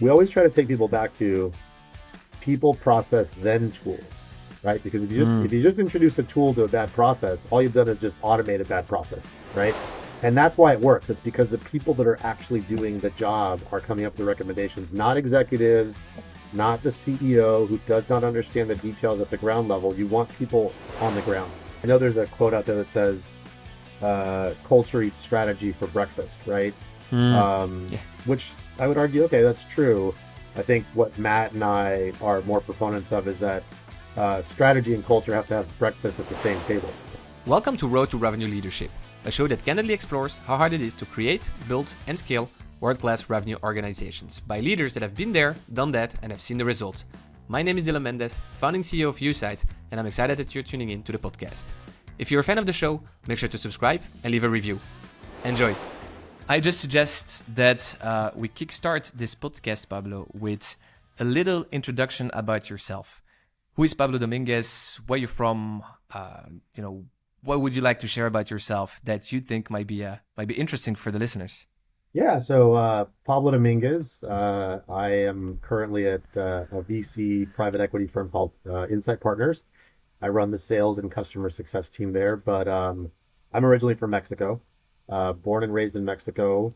we always try to take people back to people, process, then tools, right? Because if Mm. you just introduce a tool to a bad process, all you've done is just automate a bad process, right? And that's why it works. It's because the people that are actually doing the job are coming up with the recommendations, not executives, not the CEO who does not understand the details at the ground level. You want people on the ground. I know there's a quote out there that says, culture eats strategy for breakfast, right? Mm. Yeah. Which I would argue, okay, that's true. I think what Matt and I are more proponents of is that strategy and culture have to have breakfast at the same table. Welcome to Road to Revenue Leadership, a show that candidly explores how hard it is to create, build, and scale world-class revenue organizations by leaders that have been there, done that, and have seen the results. My name is Dylan Mendez, founding CEO of USite, and I'm excited that you're tuning in to the podcast. If you're a fan of the show, make sure to subscribe and leave a review. Enjoy. I just suggest that we kickstart this podcast, Pablo, with a little introduction about yourself. Who is Pablo Dominguez? Where you from? What would you like to share about yourself that you think might be interesting for the listeners? Yeah, so Pablo Dominguez. I am currently at a VC private equity firm called Insight Partners. I run the sales and customer success team there, but I'm originally from Mexico. Born and raised in Mexico.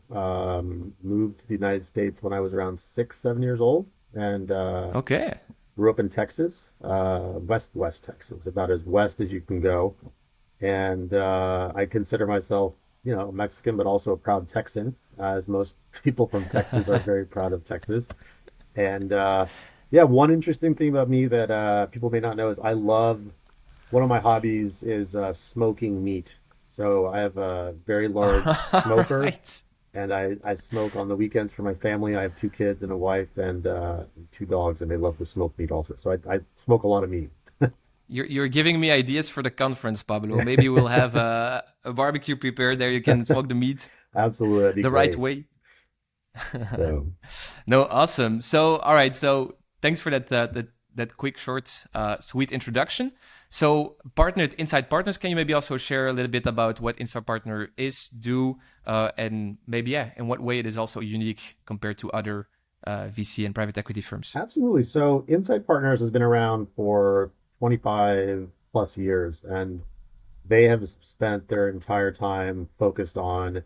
Moved to the United States when I was around 6, 7 years old, and Okay. grew up in Texas, West Texas, about as west as you can go. And I consider myself, Mexican, but also a proud Texan, as most people from Texas are very proud of Texas. And yeah, one interesting thing about me that people may not know is one of my hobbies is smoking meat. So I have a very large smoker, Right. and I smoke on the weekends for my family. I have 2 kids and a wife and 2 dogs, and they love to smoke meat also. So I smoke a lot of meat. You're giving me ideas for the conference, Pablo. Maybe we'll have a barbecue prepared there. You can smoke the meat Absolutely, that'd be the right great. way. So No, awesome. So, all right. So, thanks for that quick, short, sweet introduction. So, partnered Inside Partners, can you maybe also share a little bit about what Inside Partner is, do, and maybe in what way it is also unique compared to other VC and private equity firms? absolutely. So Insight Partners has been around for 25 plus years, and they have spent their entire time focused on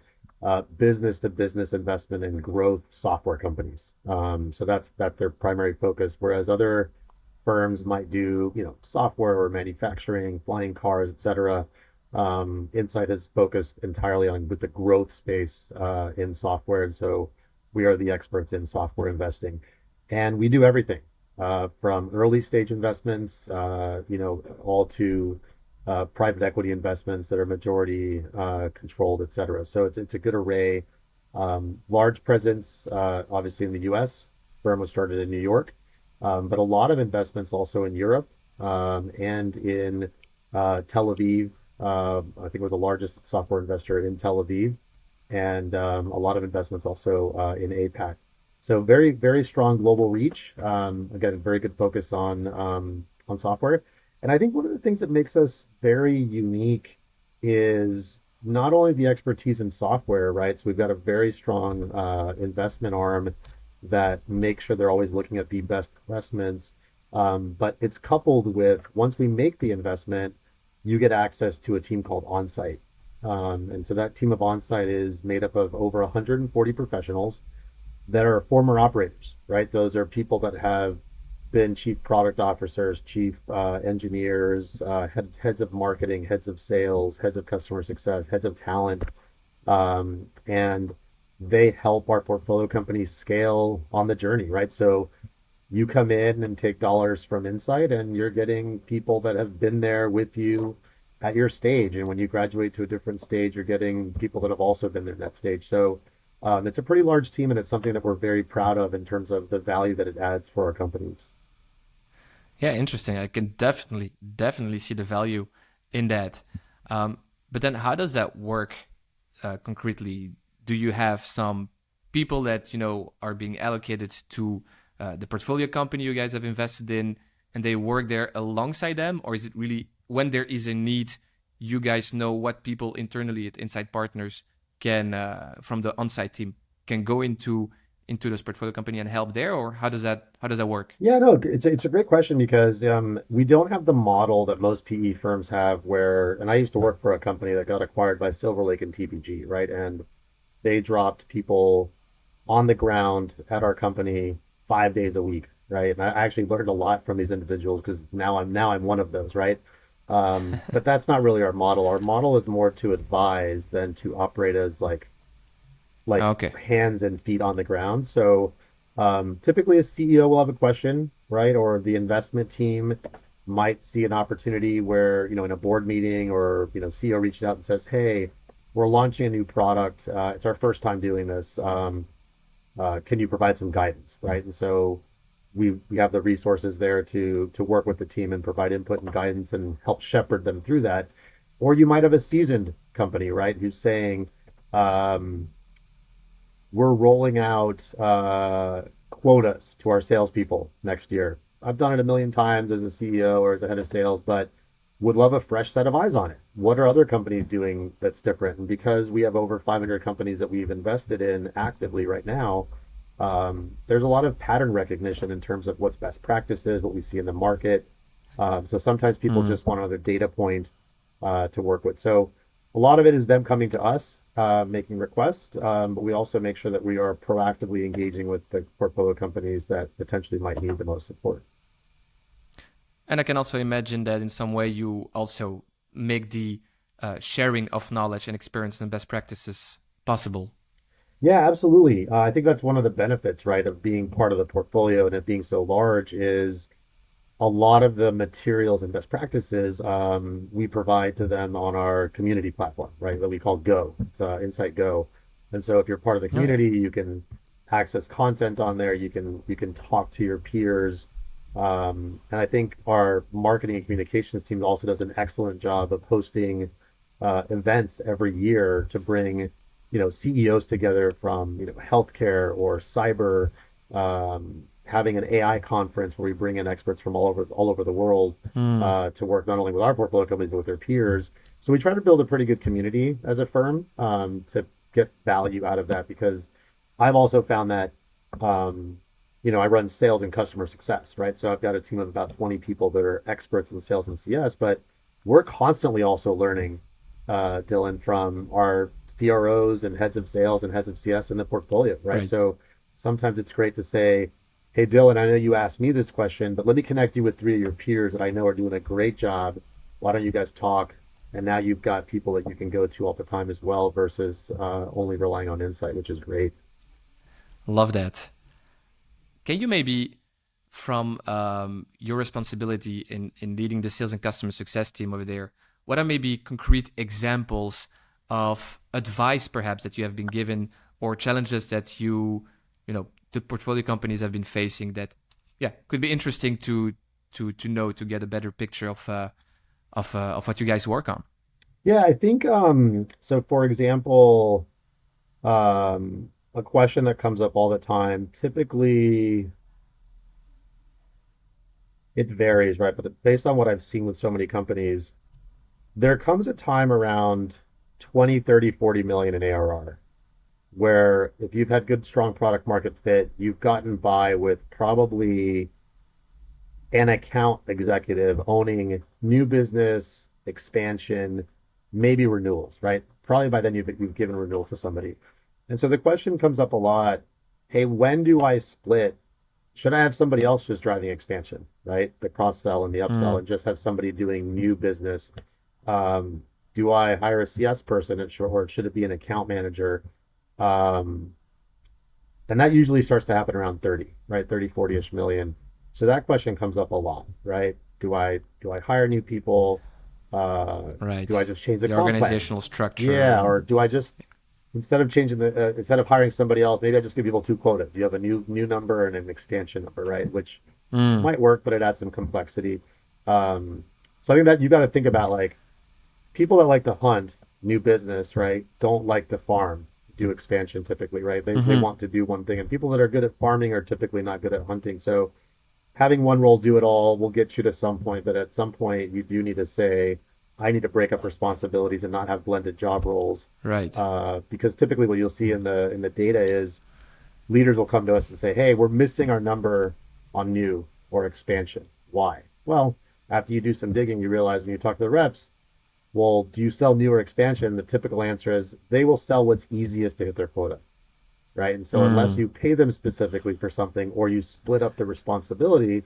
business to business investment and growth software companies. So that's their primary focus. Whereas other firms might do, software or manufacturing, flying cars, etc. Insight has focused entirely on with the growth space in software, and so we are the experts in software investing, and we do everything from early stage investments, all to private equity investments that are majority controlled, et cetera. So it's a good array. Large presence, obviously in the U.S. Firm was started in New York, but a lot of investments also in Europe and in Tel Aviv. I think we're the largest software investor in Tel Aviv, and a lot of investments also in APAC. So very, very strong global reach. Again, very good focus on software. And I think one of the things that makes us very unique is not only the expertise in software, right? So we've got a very strong investment arm that makes sure they're always looking at the best investments. But it's coupled with once we make the investment, you get access to a team called Onsite. And so that team of Onsite is made up of over 140 professionals that are former operators, right? Those are people that have been chief product officers, chief engineers, heads of marketing, heads of sales, heads of customer success, heads of talent, and they help our portfolio companies scale on the journey, right? So you come in and take dollars from Insight, and you're getting people that have been there with you at your stage. And when you graduate to a different stage, you're getting people that have also been there at that stage. So it's a pretty large team, and it's something that we're very proud of in terms of the value that it adds for our companies. Yeah, interesting. I can definitely see the value in that. But then, how does that work concretely? Do you have some people that are being allocated to the portfolio company you guys have invested in, and they work there alongside them, or is it really when there is a need, you guys know what people internally at Inside Partners can from the on-site team can go into into this portfolio company and help there, or how does that work? Yeah, no, it's a great question because we don't have the model that most PE firms have where, and I used to work for a company that got acquired by Silver Lake and TPG, right? And they dropped people on the ground at our company 5 days a week, right? And I actually learned a lot from these individuals because now I'm one of those, right? But that's not really our model. Our model is more to advise than to operate as like Okay. hands and feet on the ground. So typically a CEO will have a question, right? Or the investment team might see an opportunity where, in a board meeting or, CEO reaches out and says, hey, we're launching a new product. It's our first time doing this. Can you provide some guidance, right? And so we have the resources there to work with the team and provide input and guidance and help shepherd them through that. Or you might have a seasoned company, right, who's saying, um, we're rolling out quotas to our salespeople next year. I've done it a million times as a CEO or as a head of sales, but would love a fresh set of eyes on it. What are other companies doing that's different? And because we have over 500 companies that we've invested in actively right now, there's a lot of pattern recognition in terms of what's best practices, what we see in the market. So sometimes people Mm. just want another data point to work with. So a lot of it is them coming to us, making requests, but we also make sure that we are proactively engaging with the portfolio companies that potentially might need the most support. And I can also imagine that in some way you also make the sharing of knowledge and experience and best practices possible. Yeah, absolutely. I think that's one of the benefits, right, of being part of the portfolio and it being so large is a lot of the materials and best practices we provide to them on our community platform, right, that we call Go. It's Insight Go. And so if you're part of the Okay. community, you can access content on there. You can talk to your peers. And I think our marketing and communications team also does an excellent job of hosting events every year to bring, CEOs together from, healthcare or cyber, having an AI conference where we bring in experts from all over the world Mm. to work not only with our portfolio companies but with their peers. So we try to build a pretty good community as a firm to get value out of that because I've also found that I run sales and customer success, right? So I've got a team of about 20 people that are experts in sales and CS, but we're constantly also learning, Dylan, from our CROs and heads of sales and heads of CS in the portfolio, right? Right. So sometimes it's great to say, hey, Dylan, I know you asked me this question, but let me connect you with three of your peers that I know are doing a great job. Why don't you guys talk? And now you've got people that you can go to all the time as well versus only relying on insight, which is great. Love that. Can you maybe, from your responsibility in leading the sales and customer success team over there, what are maybe concrete examples of advice perhaps that you have been given or challenges that the portfolio companies have been facing that, yeah, could be interesting to know to get a better picture of what you guys work on. Yeah, I think so for example, a question that comes up all the time, typically it varies, right? But based on what I've seen with so many companies, there comes a time around 20, 30, 40 million in ARR where if you've had good, strong product market fit, you've gotten by with probably an account executive owning new business, expansion, maybe renewals, right? Probably by then you've given renewal to somebody. And so the question comes up a lot, hey, when do I split? Should I have somebody else just driving expansion, right? The cross sell and the upsell, Mm. and just have somebody doing new business? Do I hire a CS person or should it be an account manager? Um, and that usually starts to happen around 30, right? 30, 40-ish million. So that question comes up a lot, right? Do I hire new people? Do I Right. just change the The comp plan? organizational structure Yeah, or and do I just instead of hiring somebody else, maybe I just give people two quotas. You have a new number and an expansion number, right? Which mm, might work, but it adds some complexity. Um, so I think that you got to think about like people that like to hunt new business, right? Don't like to farm, do expansion typically, right? They hmm want to do one thing, and people that are good at farming are typically not good at hunting. So having one role do it all will get you to some point, but at some point you do need to say, I need to break up responsibilities and not have blended job roles. right. Because typically what you'll see in the data is leaders will come to us and say, hey, we're missing our number on new or expansion. Why? Well, after you do some digging, you realize when you talk to the reps, well, do you sell new or expansion? The typical answer is they will sell what's easiest to hit their quota, right? And so unless Mm. you pay them specifically for something or you split up the responsibility,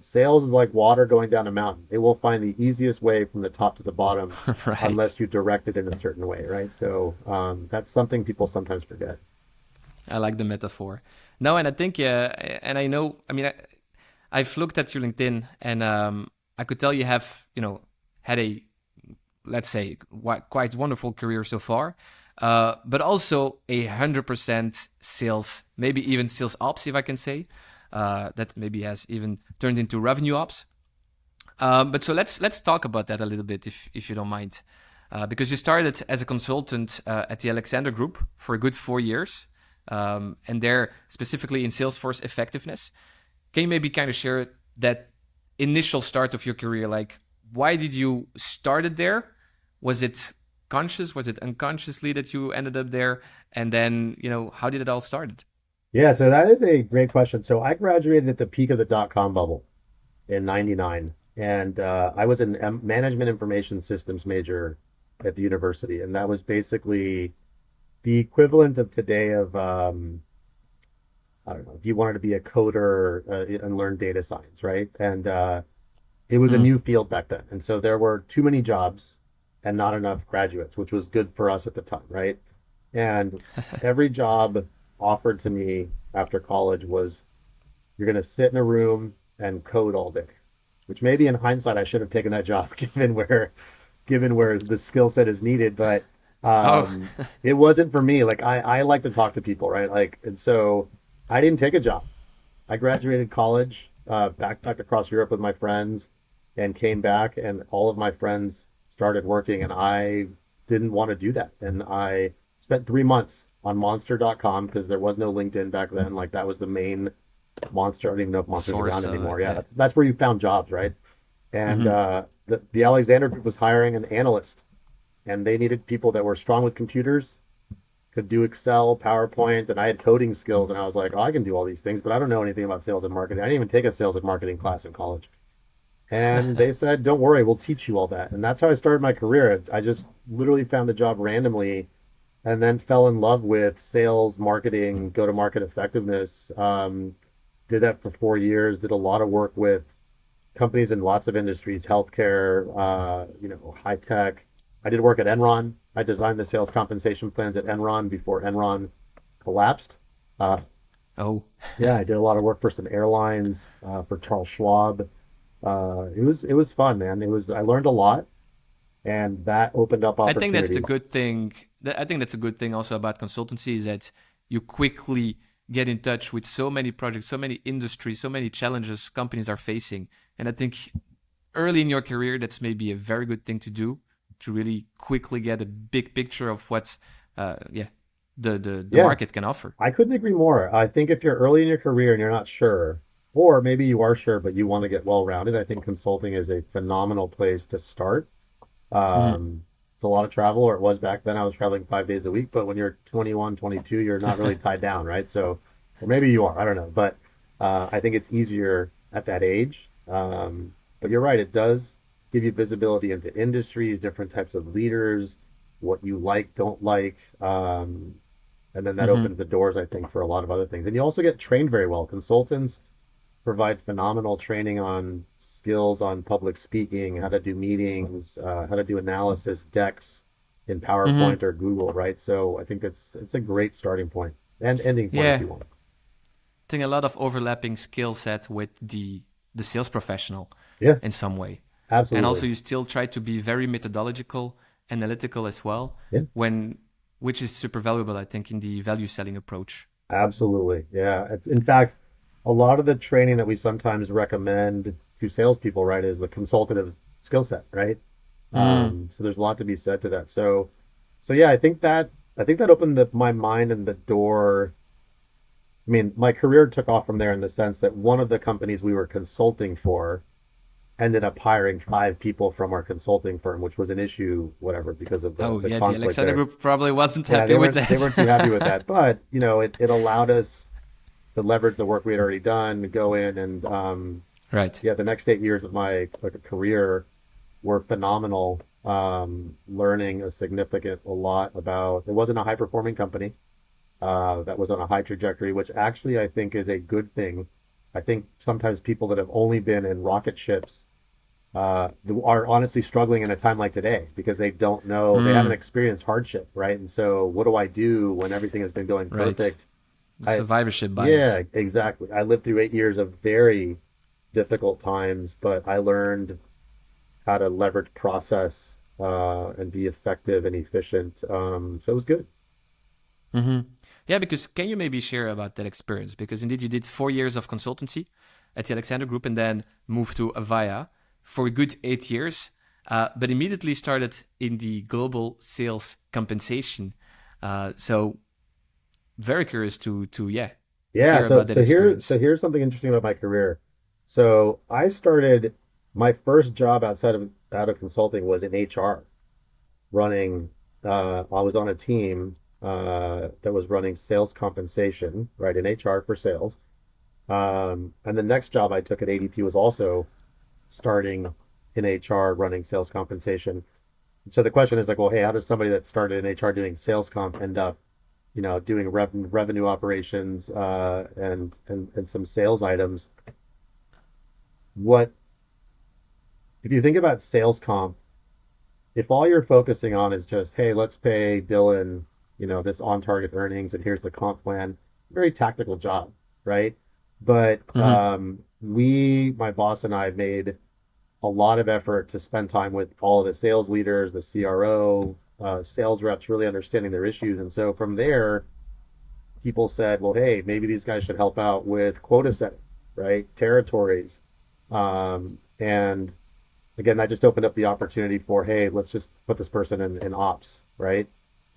sales is like water going down a mountain. It will find the easiest way from the top to the bottom Right. unless you direct it in a certain way, right? So that's something people sometimes forget. I like the metaphor. No, and I think, yeah, and I know, I mean, I've looked at your LinkedIn and I could tell you have, had a, let's say, quite wonderful career so far, but also 100% sales, maybe even sales ops, if I can say, that maybe has even turned into revenue ops. But so let's talk about that a little bit, if you don't mind, because you started as a consultant at the Alexander Group for a good 4 years, and there specifically in Salesforce effectiveness. Can you maybe kind of share that initial start of your career? Like, why did you start it there? Was it conscious? Was it unconsciously that you ended up there? And then, how did it all start? Yeah, so that is a great question. So I graduated at the peak of the dot-com bubble in 99, and I was an management information systems major at the university, and that was basically the equivalent of today of I don't know, if you wanted to be a coder and learn data science, right? And it was a Mm. new field back then. And so there were too many jobs and not enough graduates, which was good for us at the time, right? And every job offered to me after college was you're going to sit in a room and code all day, which maybe in hindsight I should have taken that job given where the skill set is needed, but Oh, it wasn't for me. Like I like to talk to people, right? Like, and so I didn't take a job. I graduated college, backpacked across Europe with my friends, and came back, and all of my friends started working, and I didn't want to do that. And I spent 3 months on Monster.com because there was no LinkedIn back then. Like that was the main Monster. I don't even know if Monster's around source of it. anymore. Yeah, Yeah. that's where you found jobs, right? And Hmm. the Alexander Group was hiring an analyst, and they needed people that were strong with computers, could do Excel, PowerPoint, and I had coding skills. And I was like, oh, I can do all these things, but I don't know anything about sales and marketing. I didn't even take a sales and marketing class in college. And they said, don't worry, we'll teach you all that. And that's how I started my career. I just literally found a job randomly and then fell in love with sales, marketing, go to market effectiveness. Did that for 4 years, did a lot of work with companies in lots of industries, healthcare, high tech. I did work at Enron. I designed the sales compensation plans at Enron before Enron collapsed. Uh, Oh, yeah, I did a lot of work for some airlines, for Charles Schwab. It was fun, man. I learned a lot, and that opened up I think that's the opportunities. good thing. I think that's a good thing also about consultancy is that you quickly get in touch with so many projects, so many industries, so many challenges companies are facing. And I think early in your career, that's maybe a very good thing to do to really quickly get a big picture of what, yeah, the Yeah, market can offer. I couldn't agree more. I think if you're early in your career and you're not sure, or maybe you are sure but you want to get well-rounded, I think consulting is a phenomenal place to start. Hmm. It's a lot of travel, or it was back then. I was traveling 5 days a week, but when you're 21, 22, you're not really tied down, right? So, or maybe you are, I don't know. But I think it's easier at that age. But you're right, it does give you visibility into industries, different types of leaders, what you like, don't like. And then that Hmm. opens the doors, I think, for a lot of other things. And you also get trained very well. Consultants provide phenomenal training on skills on public speaking, how to do meetings, how to do analysis, decks in Hmm. PowerPoint or Google, right? So I think it's a great starting point and ending point if Yeah, you want. I think a lot of overlapping skill set with the sales professional Yeah, in some way. And absolutely. also you still try to be very methodological, analytical as well, Yeah, when which is super valuable, I think, in the value selling approach. absolutely. Yeah. It's in fact a lot of the training that we sometimes recommend to salespeople, right, is the consultative skill set, right? Mm. So there's a lot to be said to that. So yeah, I think that opened my mind and the door. I mean, my career took off from there in the sense that one of the companies we were consulting for ended up hiring 5 people from our consulting firm, which was an issue, whatever, because of Oh the yeah, the conflict Alexander there. Group probably wasn't Yeah, happy with they that. weren't too happy with that, but it allowed us to leverage the work we had already done, to go in and Right. yeah, the next 8 years of my like career were phenomenal. Learning a lot about it wasn't a high performing company that was on a high trajectory, which actually I think is a good thing. I think sometimes people that have only been in rocket ships are honestly struggling in a time like today because they don't know, they haven't Mm, experienced hardship, right? And so, what do I do when everything has been going right. perfect? The I, survivorship bias. yeah, exactly. I lived through 8 years of very difficult times, but I learned how to leverage process and be effective and efficient. So it was good. Hmm. Yeah, because can you maybe share about that experience? Because indeed you did 4 years of consultancy at the Alexander Group and then moved to Avaya for a good 8 years, but immediately started in the global sales compensation. So very curious to yeah Yeah, hear about that experience. so here's something interesting about my career. So I started my first job out of consulting was in HR, running I was on a team that was running sales compensation, right, in HR for sales. And the next job I took at ADP was also starting in HR running sales compensation. So the question is like, well, hey, how does somebody that started in HR doing sales comp end up, doing revenue operations and some sales items? What if you think about sales comp? If all you're focusing on is just, hey, let's pay Dylan, this on target earnings and here's the comp plan, it's a very tactical job, right? But Hmm. my boss and I made a lot of effort to spend time with all of the sales leaders, the CRO, sales reps, really understanding their issues. And so from there, people said, well, hey, maybe these guys should help out with quota setting, right? Territories. And again, that just opened up the opportunity for, hey, let's just put this person in ops, right?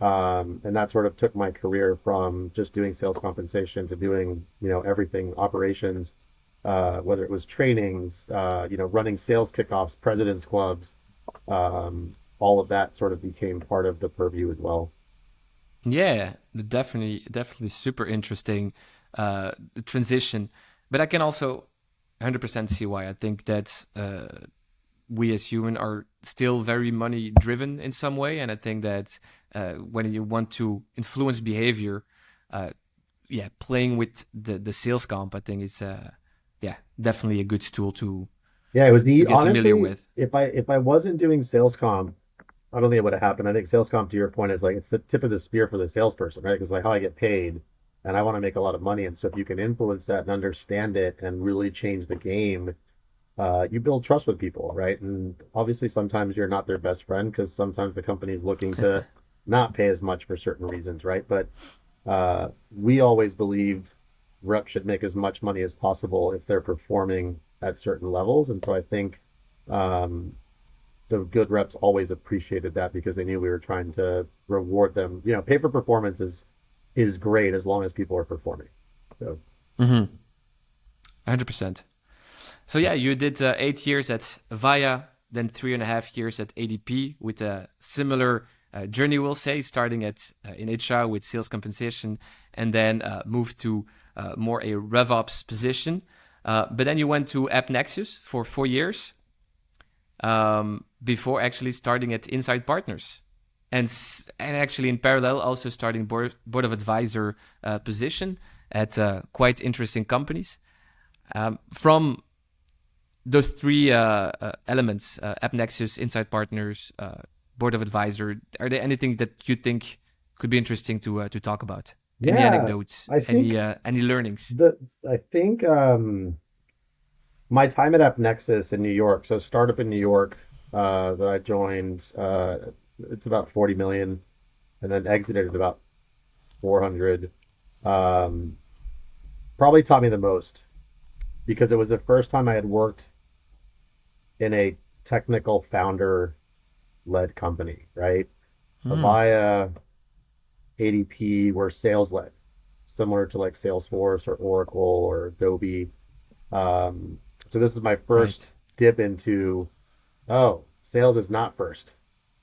And that sort of took my career from just doing sales compensation to doing, everything operations, whether it was trainings, running sales kickoffs, presidents clubs, all of that sort of became part of the purview as well. Yeah, definitely super interesting the transition. But I can also 100% see why. I think that we as human are still very money driven in some way, and I think that when you want to influence behavior, uh, yeah, playing with the sales comp, I think it's yeah, definitely a good tool Yeah, it was to the get familiar honestly, with. if I wasn't doing sales comp, I don't think it would have happened. I think sales comp, to your point, is like it's the tip of the spear for the salesperson, right? Because like how I get paid, and I want to make a lot of money, and so if you can influence that and understand it and really change the game, you build trust with people, right? And obviously, sometimes you're not their best friend because sometimes the company is looking to not pay as much for certain reasons, right? But we always believed reps should make as much money as possible if they're performing at certain levels, and so I think um, the good reps always appreciated that because they knew we were trying to reward them. Pay for performance is great as long as people are performing. So 100%. So yeah, you did 8 years at Via, then 3.5 years at ADP with a similar journey, we'll say, starting at in HR with sales compensation, and then moved to more a RevOps position. But then you went to AppNexus for 4 years before actually starting at Inside Partners, and actually in parallel also starting board of advisor position at quite interesting companies. From those three elements, AppNexus, Inside Partners, Board of Advisor, are there anything that you think could be interesting to talk about? Any yeah, anecdotes? I think Any learnings? the I think my time at AppNexus in New York, so startup in New York that I joined, it's about 40 million, and then exited at about 400. Um, Probably taught me the most because it was the first time I had worked in a technical founder led company, right? Hmm. Avaya, ADP were sales led, similar to like Salesforce or Oracle or Adobe. Um, so this is my first Right. dip into, oh, sales is not first,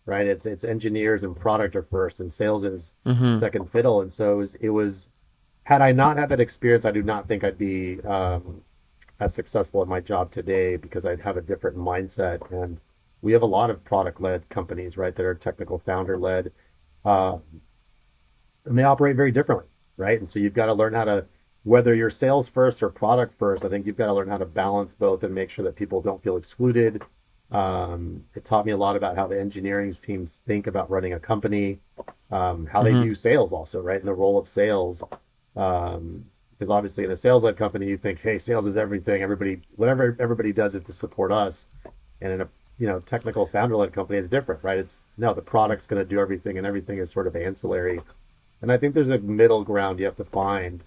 right? It's engineers and product are first, and sales is Mm-hmm. second fiddle. And so it was had I not had that experience, I do not think I'd be as successful in my job today because I'd have a different mindset. And we have a lot of product led companies, right, that are technical founder led, uh, and they operate very differently, right? And so you've got to learn how to, whether you're sales first or product first, I think you've got to learn how to balance both and make sure that people don't feel excluded. It taught me a lot about how the engineering teams think about running a company, how they Mm-hmm. view sales also, right? And the role of sales. Because obviously in a sales led company, you think, hey, sales is everything. Everybody, whatever everybody does is to support us. And in a technical founder led company, it's different, right? It's no, the product's going to do everything, and everything is sort of ancillary. And I think there's a middle ground you have to find.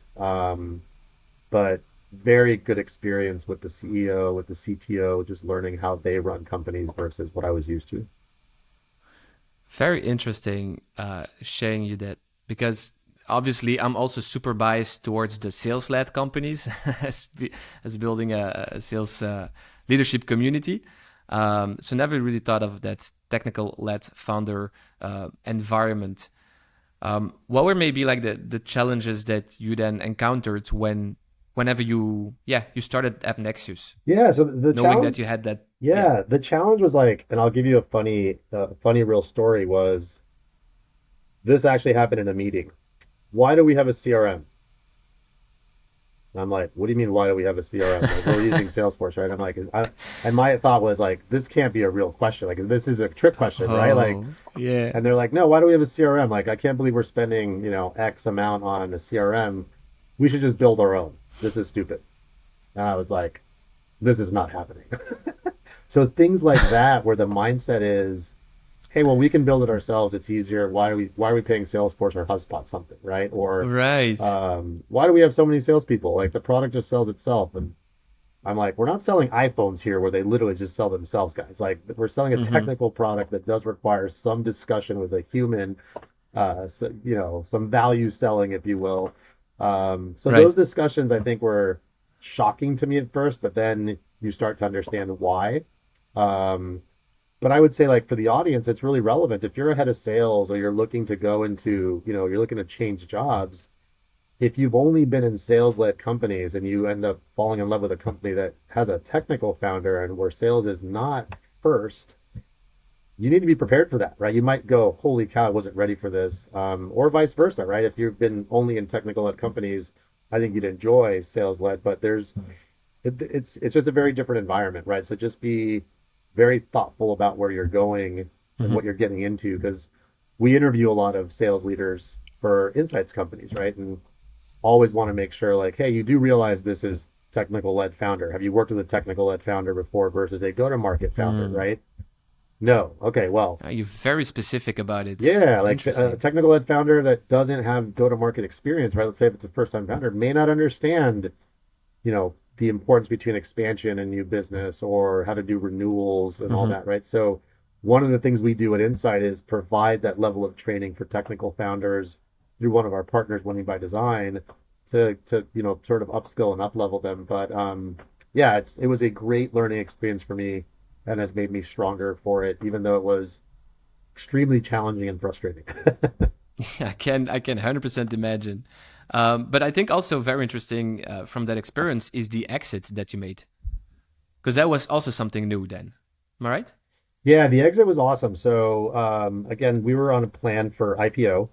But very good experience with the CEO, with the CTO, just learning how they run companies versus what I was used to. Very interesting sharing you that, because obviously I'm also super biased towards the sales led companies as building a sales leadership community. So never really thought of that technical led founder environment. What were maybe like the challenges that you then encountered whenever you started App Nexus, Yeah, so the knowing challenge, that you had that yeah, the challenge was like, and I'll give you a funny real story was this actually happened in a meeting. Why do we have a CRM? And I'm like, what do you mean, why do we have a CRM? Like, we're using Salesforce, right? I'm like, and my thought was like, this can't be a real question. Like, this is a trick question, right? Like, Oh, yeah. and they're like, no, why do we have a CRM? Like, I can't believe we're spending, X amount on a CRM. We should just build our own. This is stupid. And I was like, this is not happening. So things like that, where the mindset is, hey, well, we can build it ourselves. It's easier. Why are we paying Salesforce or HubSpot something, right? Or Right. why do we have so many salespeople? Like the product just sells itself. And I'm like, we're not selling iPhones here where they literally just sell themselves, guys. Like we're selling a Mm-hmm. technical product that does require some discussion with a human, so, some value selling, if you will. So Right. those discussions I think were shocking to me at first, but then you start to understand why. Um, but I would say, like, for the audience, it's really relevant. If you're a head of sales or you're looking to go into, you're looking to change jobs, if you've only been in sales-led companies and you end up falling in love with a company that has a technical founder and where sales is not first, you need to be prepared for that, right? You might go, holy cow, I wasn't ready for this, or vice versa, right? If you've been only in technical-led companies, I think you'd enjoy sales-led, but it's just a very different environment, right? So just be very thoughtful about where you're going and Mm-hmm. what you're getting into, because we interview a lot of sales leaders for insights companies, right? And always want to make sure, like, hey, you do realize this is technical led founder. Have you worked with a technical led founder before versus a go to market founder, Mm. right? No. Okay, well, You're very specific about it. yeah, like a Interesting. technical ed founder that doesn't have go to market experience, right? Let's say if it's a first time founder, may not understand, the importance between expansion and new business or how to do renewals and all Mm-hmm. that, right? So one of the things we do at Insight is provide that level of training for technical founders through one of our partners, Winning by Design, to sort of upskill and up level them. But yeah, it was a great learning experience for me and has made me stronger for it, even though it was extremely challenging and frustrating. I can 100% imagine. But I think also very interesting from that experience is the exit that you made, because that was also something new then. Am I right? Yeah, the exit was awesome. So again, we were on a plan for IPO.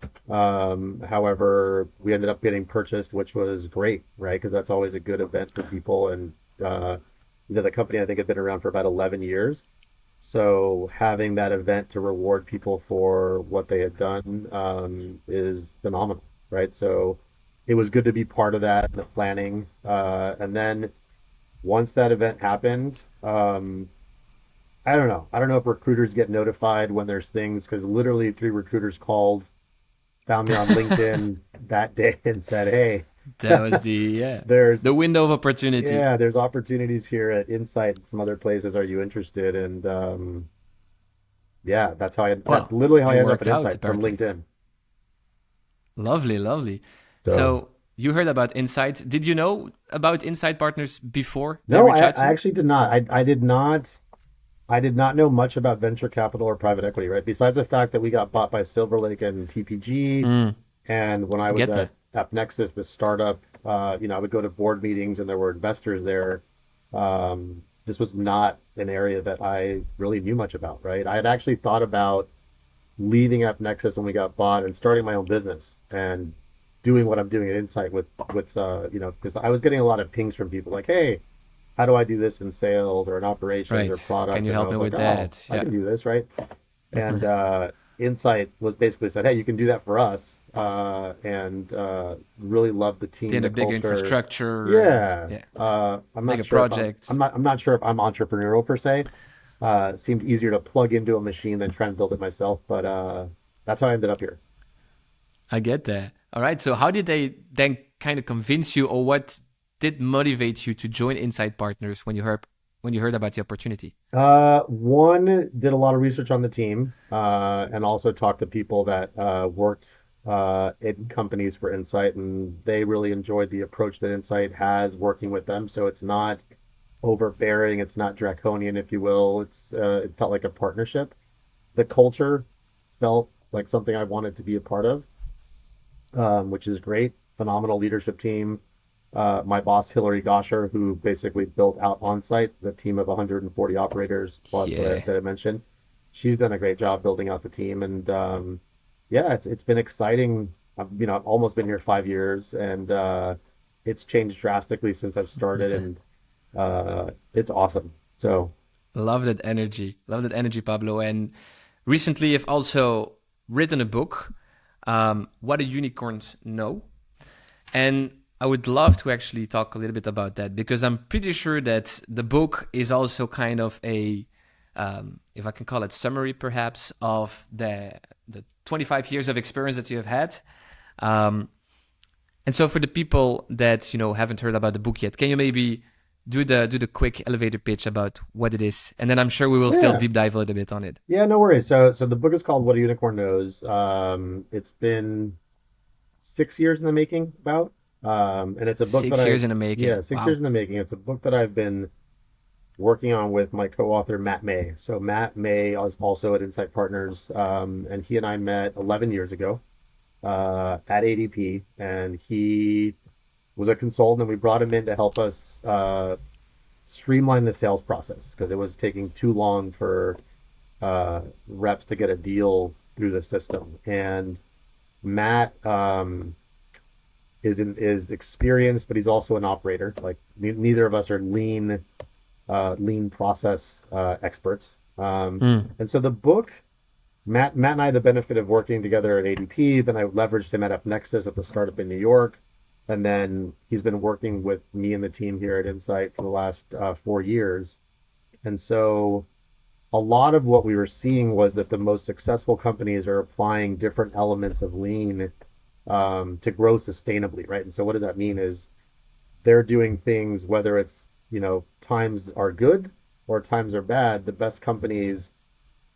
However, we ended up getting purchased, which was great, right? Because that's always a good event for people. And the company I think had been around for about 11 years. So having that event to reward people for what they had done is phenomenal, right? So it was good to be part of that, the planning. And then once that event happened, I don't know. I don't know if recruiters get notified when there's things, because literally three recruiters called, found me on LinkedIn that day and said, "Hey, That was the there's the window of opportunity. yeah, there's opportunities here at Insight and some other places. Are you interested?" And yeah, that's Well, literally how it I ended up at worked out Insight from apparently. LinkedIn. Lovely, lovely. So So you heard about Insight. Did you know about Insight Partners before they No, reached I, out to I you? actually did not. I did not know much about venture capital or private equity, right? Besides the fact that we got bought by Silver Lake and TPG, Mm, and when I I was get at that. AppNexus, the startup, I would go to board meetings and there were investors there. This was not an area that I really knew much about, right? I had actually thought about leaving AppNexus when we got bought and starting my own business and doing what I'm doing at Insight because I was getting a lot of pings from people like, hey, how do I do this in sales or in operations or Right. Can product? you And I help me was like, with oh, that? I Yeah. can do this, right? And Insight was basically said, hey, you can do that for us, and really love the team, Then a the big culture. infrastructure and Yeah, yeah, I'm not mega sure if I'm I'm project. not I'm not sure if I'm entrepreneurial per se. It seemed easier to plug into a machine than try and build it myself, but that's how I ended up here. I get that. All right. So how did they then kind of convince you, or what did motivate you to join Insight Partners when you heard about the opportunity? One did a lot of research on the team, and also talked to people that worked in companies for Insight, and they really enjoyed the approach that Insight has working with them. So it's not overbearing, it's not draconian, if you will. It felt like a partnership. The culture felt like something I wanted to be a part of, which is great. Phenomenal leadership team. My boss, Hillary Gosher, who basically built out on-site the team of 140 operators plus Yeah. that I mentioned. She's done a great job building out the team, and yeah, it's been exciting. I've almost been here 5 years, and it's changed drastically since I've started, and it's awesome. So Love that energy. Love that energy, Pablo. And recently, I've also written a book, What Do Unicorns Know? And I would love to actually talk a little bit about that because I'm pretty sure that the book is also kind of if I can call it, summary perhaps of the 25 years of experience that you have had. Um, and so for the people that haven't heard about the book yet, can you maybe do the quick elevator pitch about what it is, and then I'm sure we will still yeah, deep dive a little bit on it. yeah, no worries. So the book is called What a Unicorn Knows. It's been 6 years in the making, about. And it's a book that 6 years in the making. yeah, 6 years Wow. in the making. It's a book that I've been working on with my co-author, Matt May. So Matt May is also at Insight Partners, and he and I met 11 years ago at ADP, and he was a consultant, and we brought him in to help us streamline the sales process because it was taking too long for reps to get a deal through the system. And Matt is experienced, but he's also an operator. Like neither of us are lean process experts. Mm. And so the book, Matt and I had the benefit of working together at ADP. Then I leveraged him at AppNexus at the startup in New York, and then he's been working with me and the team here at Insight for the last 4 years. And so a lot of what we were seeing was that the most successful companies are applying different elements of lean to grow sustainably, right? And so what does that mean is they're doing things, whether it's, times are good or times are bad, the best companies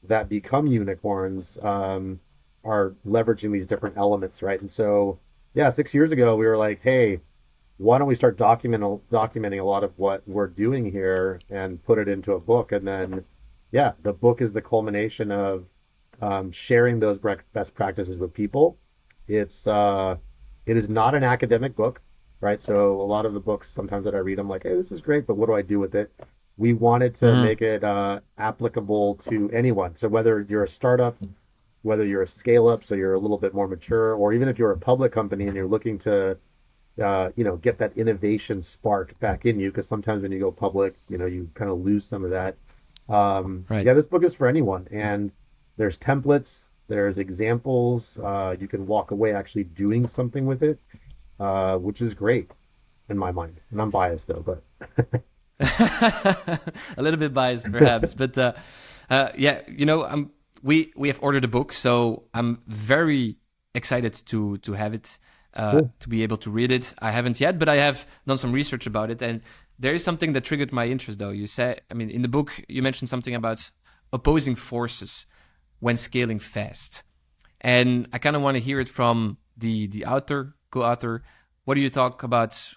that become unicorns are leveraging these different elements, right? And so, yeah, 6 years ago, we were like, hey, why don't we start documenting a lot of what we're doing here and put it into a book? And then, yeah, the book is the culmination of sharing those best practices with people. It's it is not an academic book, right? So a lot of the books sometimes that I read, I'm like, hey, this is great, but what do I do with it? We wanted to Mm. make it applicable to anyone. So whether you're a startup, whether you're a scale up, so you're a little bit more mature, or even if you're a public company and you're looking to get that innovation spark back in you, because sometimes when you go public, you kind of lose some of that. Right. Yeah, this book is for anyone, and there's templates, there's examples. You can walk away actually doing something with it, which is great in my mind. And I'm biased though, but A little bit biased perhaps, but yeah, we have ordered a book, so I'm very excited to have it, cool. to be able to read it. I haven't yet, but I have done some research about it, and there is something that triggered my interest. Though you say, I mean, in the book you mentioned something about opposing forces when scaling fast, and I kind of want to hear it from the author, co-author. what do you talk about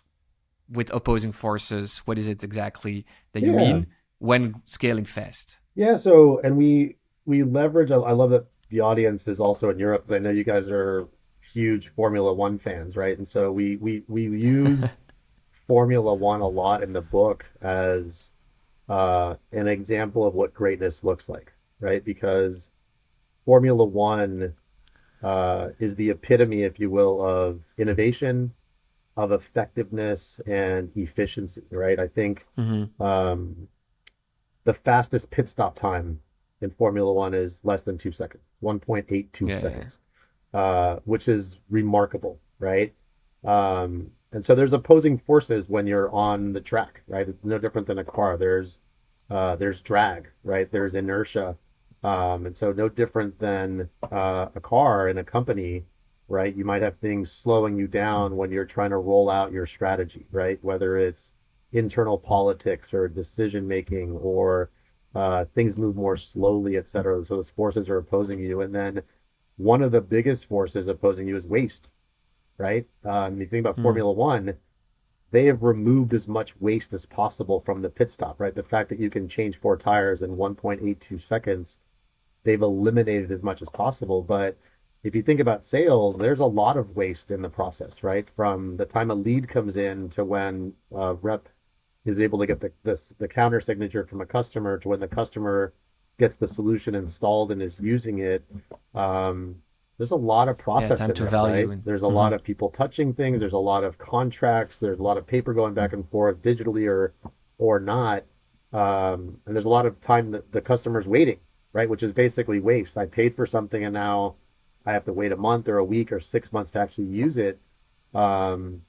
with opposing forces? What is it exactly that you Yeah. mean when scaling fast? Yeah. So, and we leverage. I love that the audience is also in Europe, 'cause I know you guys are huge Formula One fans, right? And so we use Formula One a lot in the book as an example of what greatness looks like, right? Because Formula One is the epitome, if you will, of innovation, of effectiveness, and efficiency, right? I think Hmm. um, the fastest pit stop time in Formula One is less than 2 seconds, 1.82 Yeah, yeah, seconds, which is remarkable, right? And so there's opposing forces when you're on the track, right? It's no different than a car. There's drag, right? There's inertia, and so no different than a car in a company, right? You might have things slowing you down when you're trying to roll out your strategy, right? Whether it's internal politics or decision making or things move more slowly, et cetera. So those forces are opposing you. And then one of the biggest forces opposing you is waste, right? You think about yeah. Formula One, they have removed as much waste as possible from the pit stop, right? The fact that you can change four tires in 1.82 seconds, they've eliminated as much as possible. But if you think about sales, there's a lot of waste in the process, right? From the time a lead comes in to when rep is able to get the counter signature from a customer to when the customer gets the solution installed and is using it. Um, there's a lot of Yeah, process time in to there, value right? and There's a lot of people touching things. There's a lot of contracts. There's a lot of paper going back and forth digitally or not. And there's a lot of time that the customer's waiting, right? Which is basically waste. I paid for something and now I have to wait a month or a week or 6 months to actually use it. Um,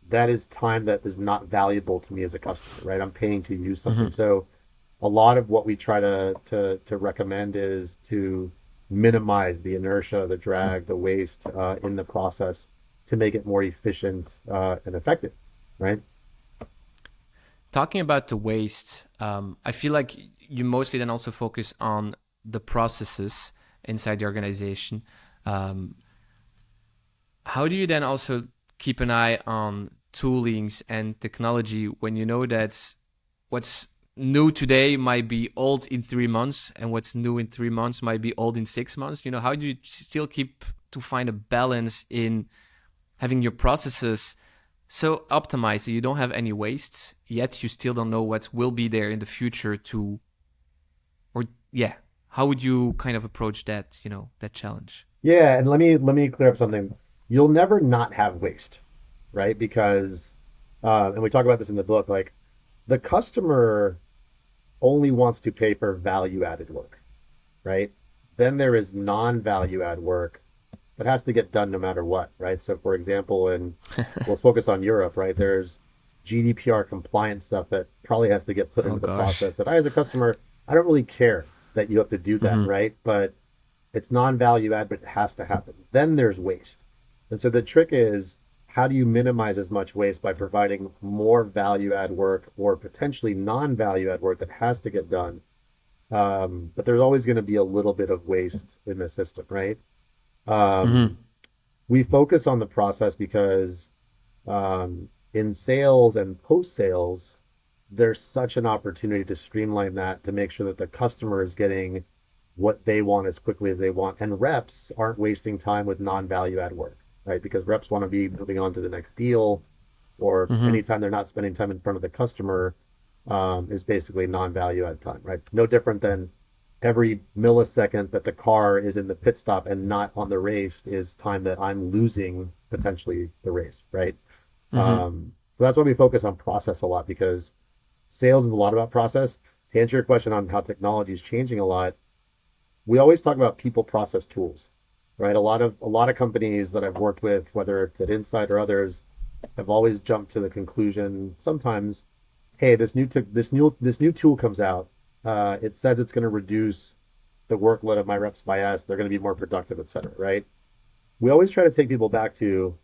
that is time that is not valuable to me as a customer, right? I'm paying to use something. hmm. So a lot of what we try to recommend is to minimize the inertia, the drag, the waste in the process to make it more efficient and effective, right? Talking about the waste, I feel like you mostly then also focus on the processes inside the organization. Um, how do you then also keep an eye on toolings and technology when you know that what's new today might be old in 3 months and what's new in 3 months might be old in 6 months? How do you still keep to find a balance in having your processes so optimized that you don't have any wastes, yet you still don't know what will be there in the future to, or yeah, how would you kind of approach that, that challenge? Yeah, and let me clear up something. You'll never not have waste, right? Because and we talk about this in the book, like the customer only wants to pay for value added work, right? Then there is non-value add work that has to get done no matter what, right? So, for example, and let's focus on Europe, right? There's GDPR compliance stuff that probably has to get put Oh into the gosh. process that I, as a customer, I don't really care that you have to do that, Mm-hmm. right? But it's non-value add, but it has to happen. Then there's waste. And so the trick is how do you minimize as much waste by providing more value add work or potentially non-value add work that has to get done? But there's always going to be a little bit of waste in the system, right? Mm-hmm. Um, we focus on the process because in sales and post sales, there's such an opportunity to streamline that to make sure that the customer is getting what they want as quickly as they want. And reps aren't wasting time with non-value add work, right? Because reps want to be moving on to the next deal, or Mm-hmm. anytime they're not spending time in front of the customer is basically non-value add time, right? No different than every millisecond that the car is in the pit stop and not on the race is time that I'm losing potentially the race, right? Mm-hmm. So that's why we focus on process a lot because sales is a lot about process. To answer your question on how technology is changing a lot, we always talk about people process tools, right? A lot of companies that I've worked with, whether it's at Insight or others, have always jumped to the conclusion sometimes, hey, this new tool comes out. It says it's going to reduce the workload of my reps by S. They're going to be more productive, et cetera, right? We always try to take people back to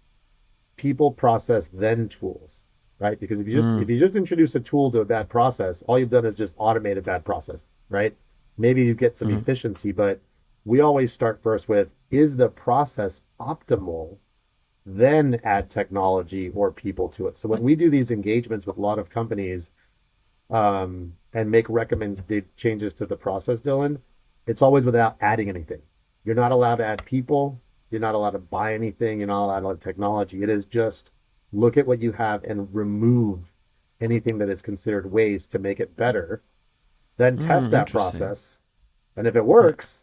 people, process, then tools, right? Because if Mm-hmm. you just introduce a tool to a bad process, all you've done is just automate a bad process, right? Maybe you get some Mm-hmm. efficiency, but we always start first with, is the process optimal then add technology or people to it. So when we do these engagements with a lot of companies, and make recommended changes to the process, Dylan, it's always without adding anything. You're not allowed to add people. You're not allowed to buy anything. You're not allowed to add technology. It is just look at what you have and remove anything that is considered waste to make it better. Then test that Interesting. process. And if it Yeah. works,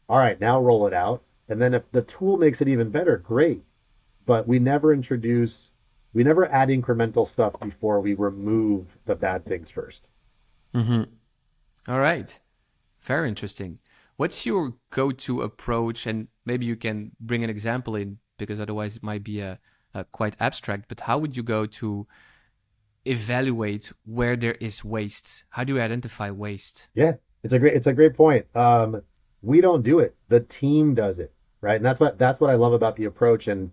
all right, now roll it out. And then if the tool makes it even better, great. But we never add incremental stuff before we remove the bad things first. Hmm. All right. Very interesting. What's your go-to approach? And maybe you can bring an example in because otherwise it might be a quite abstract. But how would you go to evaluate where there is waste? How do you identify waste? Yeah, it's a great point. We don't do it. The team does it, right? And that's what I love about the approach. And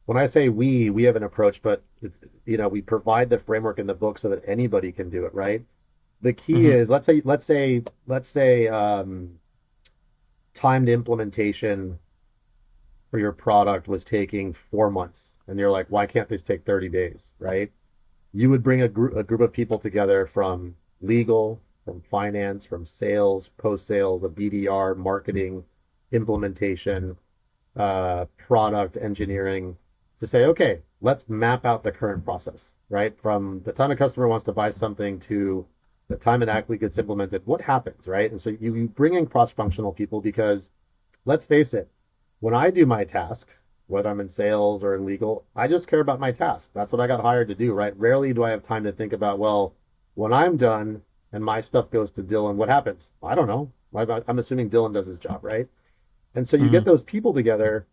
when I say we have an approach, but we provide the framework in the book so that anybody can do it, right? The key Hmm. is let's say timed implementation for your product was taking 4 months, and you're like, why can't this take 30 days, right? You would bring a group of people together from legal, from finance, from sales, post sales, a BDR, marketing, implementation, product engineering, to say, okay, let's map out the current process, right? From the time a customer wants to buy something to the time it actually gets implemented, what happens, right? And so you bring in cross-functional people because let's face it, when I do my task, whether I'm in sales or in legal, I just care about my task. That's what I got hired to do, right? Rarely do I have time to think about, well, when I'm done and my stuff goes to Dylan, what happens? I don't know. I'm assuming Dylan does his job, right? And so you get Hmm. those people together,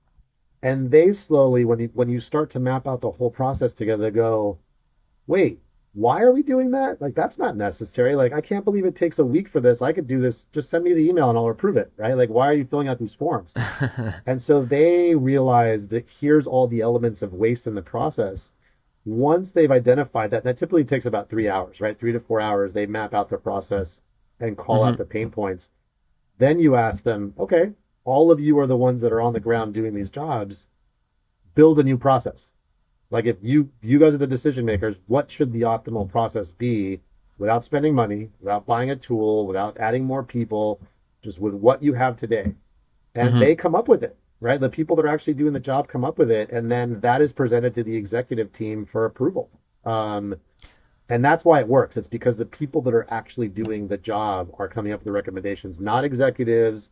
and they slowly, when you start to map out the whole process together, they go, wait, why are we doing that? Like, that's not necessary. Like, I can't believe it takes a week for this. I could do this. Just send me the email and I'll approve it, right? Like, why are you filling out these forms? And so they realize that here's all the elements of waste in the process. Once they've identified that, and that typically takes about 3 hours, right? 3 to 4 hours, they map out the process and call out Hmm. the pain points. Then you ask them, okay, all of you are the ones that are on the ground doing these jobs. Build a new process. Like if you guys are the decision makers, what should the optimal process be without spending money, without buying a tool, without adding more people, just with what you have today? And Hmm. they come up with it, right? The people that are actually doing the job come up with it, and then that is presented to the executive team for approval. Um, and that's why it works. It's because the people that are actually doing the job are coming up with the recommendations, not executives,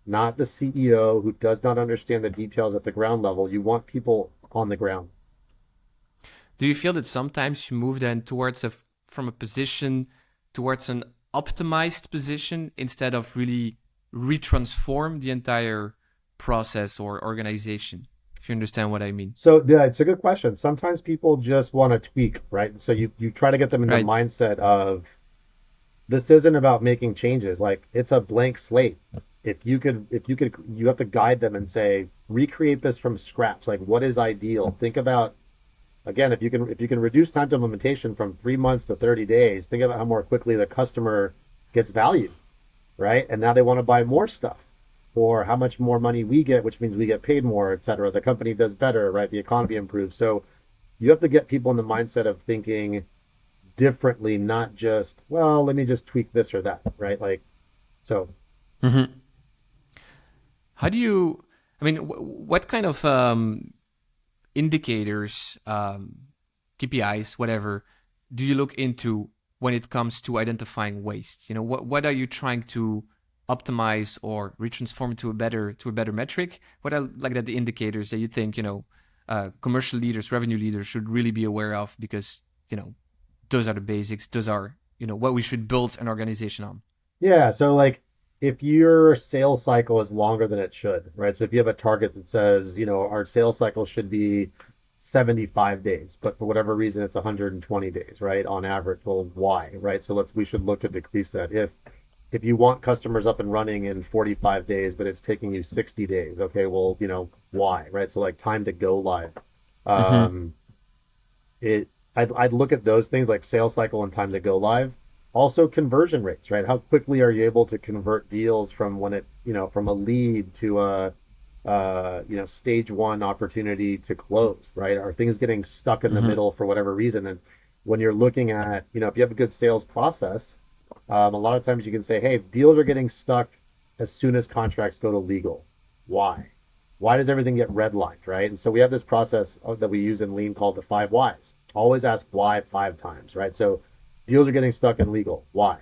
not the CEO who does not understand the details at the ground level. You want people on the ground. Do you feel that sometimes you move then towards from a position towards an optimized position instead of really retransform the entire process or organization? If you understand what I mean. So yeah, it's a good question. Sometimes people just want to tweak, right? So you try to get them in the Right. mindset of this isn't about making changes. Like it's a blank slate. If you could, you have to guide them and say, recreate this from scratch. Like what is ideal? Think about again, if you can reduce time to implementation from 3 months to 30 days, think about how more quickly the customer gets value, right? And now they want to buy more stuff. Or how much more money we get, which means we get paid more, et cetera. The company does better, right? The economy improves. So you have to get people in the mindset of thinking differently, not just, well, let me just tweak this or that, right? Like, so Hmm. How do you? I mean, what kind of indicators, KPIs, whatever, do you look into when it comes to identifying waste? You know, what are you trying to optimize or retransform to a better metric? What are like that the indicators that you think commercial leaders, revenue leaders should really be aware of because those are the basics. Those are what we should build an organization on. yeah, so like if your sales cycle is longer than it should, right? So if you have a target that says, our sales cycle should be 75 days, but for whatever reason it's 120 days, right? On average. Well, why, right? So we should look to decrease that. If you want customers up and running in 45 days, but it's taking you 60 days, okay, well, why, right? So like time to go live. Mm-hmm. Um, I'd look at those things like sales cycle and time to go live. Also conversion rates, right? How quickly are you able to convert deals from when from a lead to a stage one opportunity to close, right? Are things getting stuck in the Mm-hmm. middle for whatever reason? And when you're looking at, if you have a good sales process, a lot of times you can say, hey, deals are getting stuck as soon as contracts go to legal. Why? Why does everything get redlined, right? And so we have this process that we use in Lean called the 5 whys. Always ask why 5 times, right? So deals are getting stuck in legal. Why?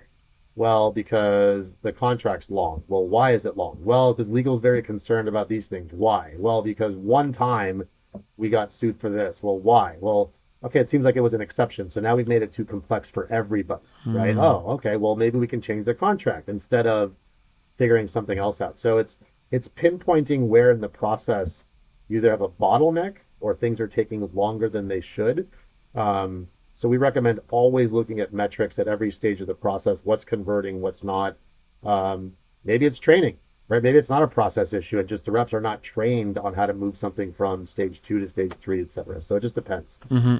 Well, because the contract's long. Well, why is it long? Well, because legal is very concerned about these things. Why? Well, because one time we got sued for this. Well, why? Well, okay, it seems like it was an exception. So now we've made it too complex for everybody, right? Oh, okay. Well, maybe we can change the contract instead of figuring something else out. So it's pinpointing where in the process you either have a bottleneck or things are taking longer than they should. So we recommend always looking at metrics at every stage of the process. What's converting, what's not. Maybe it's training, right? Maybe it's not a process issue, and just the reps are not trained on how to move something from stage two to stage three, etc. So it just depends. Mm-hmm.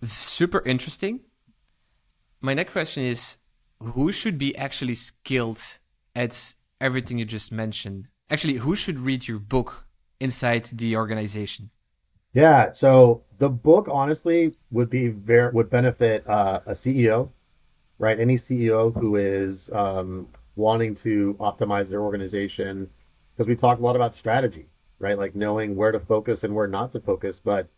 Super interesting. My next question is, who should be actually skilled at everything you just mentioned? Actually, who should read your book inside the organization? Yeah, so the book honestly would benefit a CEO, right? Any CEO who is wanting to optimize their organization, because we talk a lot about strategy, right? Like knowing where to focus and where not to focus. But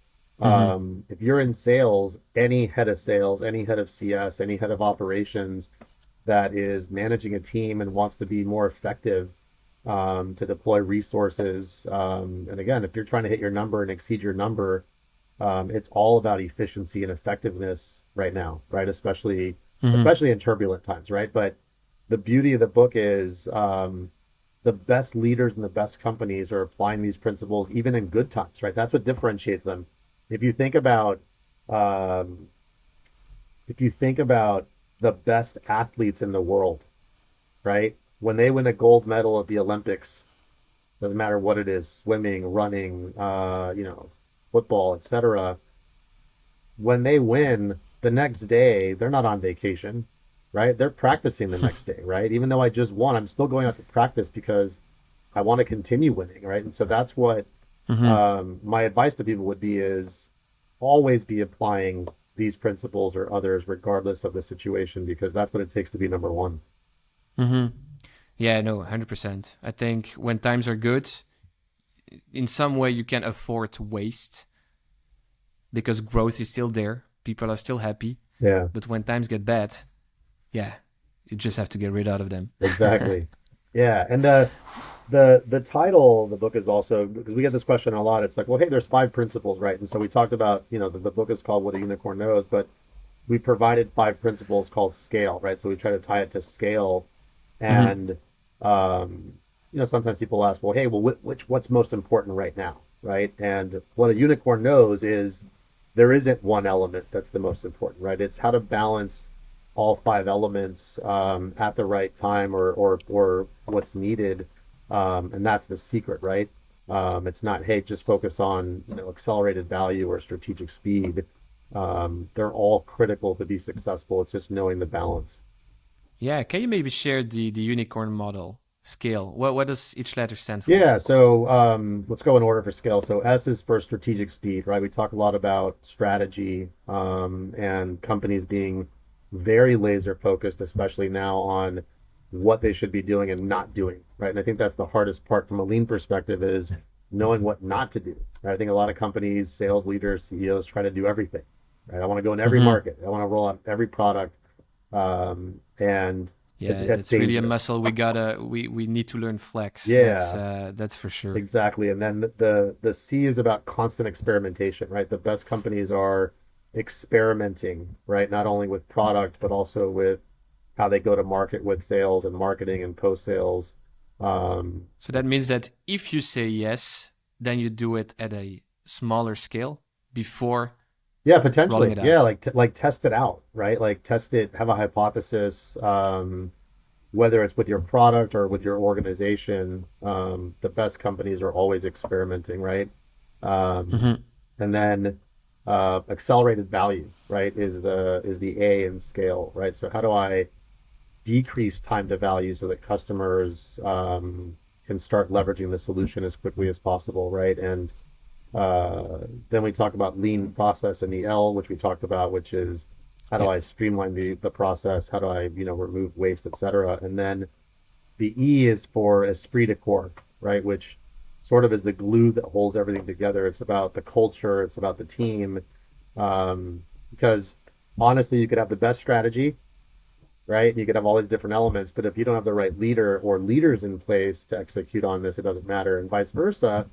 Mm-hmm. if you're in sales, any head of CS, any head of operations that is managing a team and wants to be more effective to deploy resources. And again, if you're trying to hit your number and exceed your number, it's all about efficiency and effectiveness right now, right? Especially Mm-hmm. especially in turbulent times, right? But the beauty of the book is the best leaders and the best companies are applying these principles even in good times, right? That's what differentiates them. If you think about um, if you think about the best athletes in the world, right? When they win a gold medal at the Olympics, doesn't matter what it is, swimming, running, football, etc. When they win the next day, they're not on vacation, right? They're practicing the next day, right? Even though I just won, I'm still going out to practice because I want to continue winning, right? And so that's what Mm-hmm. my advice to people would be is always be applying these principles or others regardless of the situation because that's what it takes to be number one. Mm-hmm. Yeah, no, 100%. I think when times are good, in some way you can afford to waste because growth is still there. People are still happy. Yeah, But when times get bad, yeah, you just have to get rid out of them. exactly. Yeah, and the title of the book is also because we get this question a lot. It's like, well, hey, there's 5 principles, right? And so we talked about, the book is called What a Unicorn Knows, but we provided 5 principles called scale, right? So we try to tie it to scale, Mm-hmm. and sometimes people ask, well, hey, well, what's most important right now, right? And what a unicorn knows is there isn't one element that's the most important, right? It's how to balance all 5 elements at the right time or what's needed, and that's the secret, right? It's not, hey, just focus on accelerated value or strategic speed. They're all critical to be successful. It's just knowing the balance. Yeah, can you maybe share the unicorn model scale? What does each letter stand for? Yeah, so let's go in order for scale. So S is for strategic speed, right? We talk a lot about strategy and companies being very laser focused, especially now on what they should be doing and not doing, right? And I think that's the hardest part from a lean perspective is knowing what not to do. Right? I think a lot of companies, sales leaders, CEOs try to do everything, right? I want to go in every Mm-hmm. market. I want to roll out every product, and Yeah, it's that's really a dangerous. muscle we need to learn flex. Yeah. That's for sure. Exactly. And then the C is about constant experimentation, right? The best companies are experimenting, right? Not only with product, but also with how they go to market with sales and marketing and post sales. Um, So that means that if you say yes, then you do it at a smaller scale before yeah, rolling potentially. it Yeah, out. like test it out, right? Like test it, have a hypothesis, whether it's with your product or with your organization. The best companies are always experimenting, right? Um, Mm-hmm. and then accelerated value, right, is the A in scale, right? So how do I decrease time to value so that customers can start leveraging the solution as quickly as possible, right? And then we talk about lean process and the L, which we talked about, which is how do I streamline the process? How do I, remove waste, et cetera? And then the E is for esprit de corps, right? Which sort of is the glue that holds everything together. It's about the culture. It's about the team. Because honestly, you could have the best strategy, right? You could have all these different elements, but if you don't have the right leader or leaders in place to execute on this, it doesn't matter. And vice versa.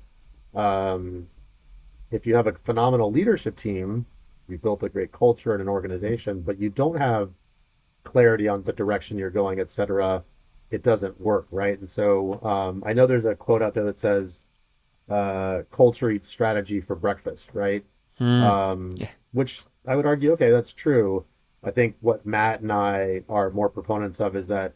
If you have a phenomenal leadership team, you built a great culture and an organization, but you don't have clarity on the direction you're going, et cetera, it doesn't work, right? And so I know there's a quote out there that says, culture eats strategy for breakfast, right? Which I would argue, okay, that's true. I think what Matt and I are more proponents of is that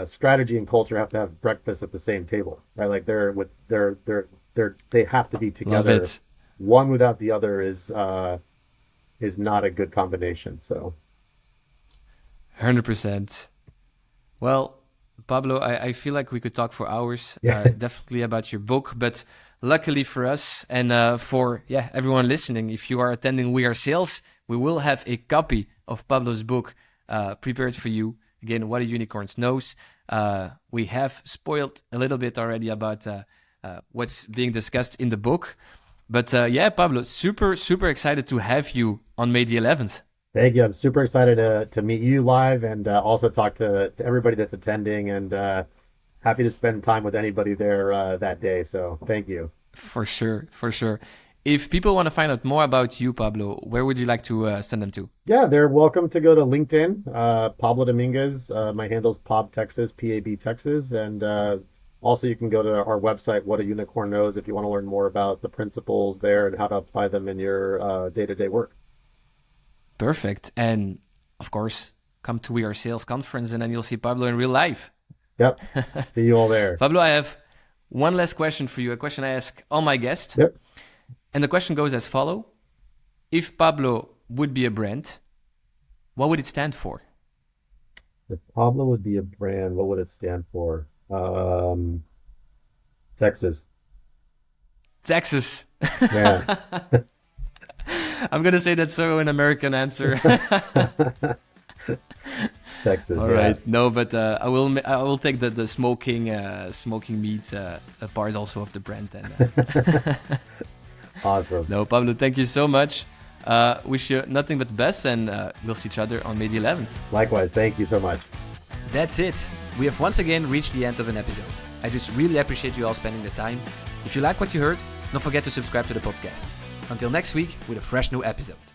strategy and culture have to have breakfast at the same table, right? Like they have to be together. Love it. One without the other is not a good combination. So 100%. Well, Pablo, I feel like we could talk for hours, definitely about your book, but luckily for us and for everyone listening, if you are attending We Are Sales, we will have a copy of Pablo's book prepared for you. Again, What a Unicorn Knows. We have spoiled a little bit already about what's being discussed in the book. But Pablo, super, super excited to have you on May the 11th. Thank you. I'm super excited to meet you live and also talk to everybody that's attending, and happy to spend time with anybody there that day. So thank you. For sure, for sure. If people want to find out more about you, Pablo, where would you like to send them to? Yeah, they're welcome to go to LinkedIn, Pablo Dominguez. My handle's Pab Texas, P-A-B Texas. And also you can go to our website, What a Unicorn Knows, if you want to learn more about the principles there and how to apply them in your day-to-day work. Perfect. And of course, come to We Are Sales conference and then you'll see Pablo in real life. Yep. See you all there. Pablo, I have one last question for you, a question I ask all my guests. Yep. And the question goes as follows. If Pablo would be a brand, what would it stand for? If Pablo would be a brand, what would it stand for? Texas. Texas. Yeah. I'm going to say that's so an American answer. Texas. All right. No, but I will take the smoking meat part also of the brand then. Awesome. No, Pablo, thank you so much. Wish you nothing but the best, and we'll see each other on May the 11th. Likewise. Thank you so much. That's it. We have once again reached the end of an episode. I just really appreciate you all spending the time. If you like what you heard, don't forget to subscribe to the podcast. Until next week with a fresh new episode.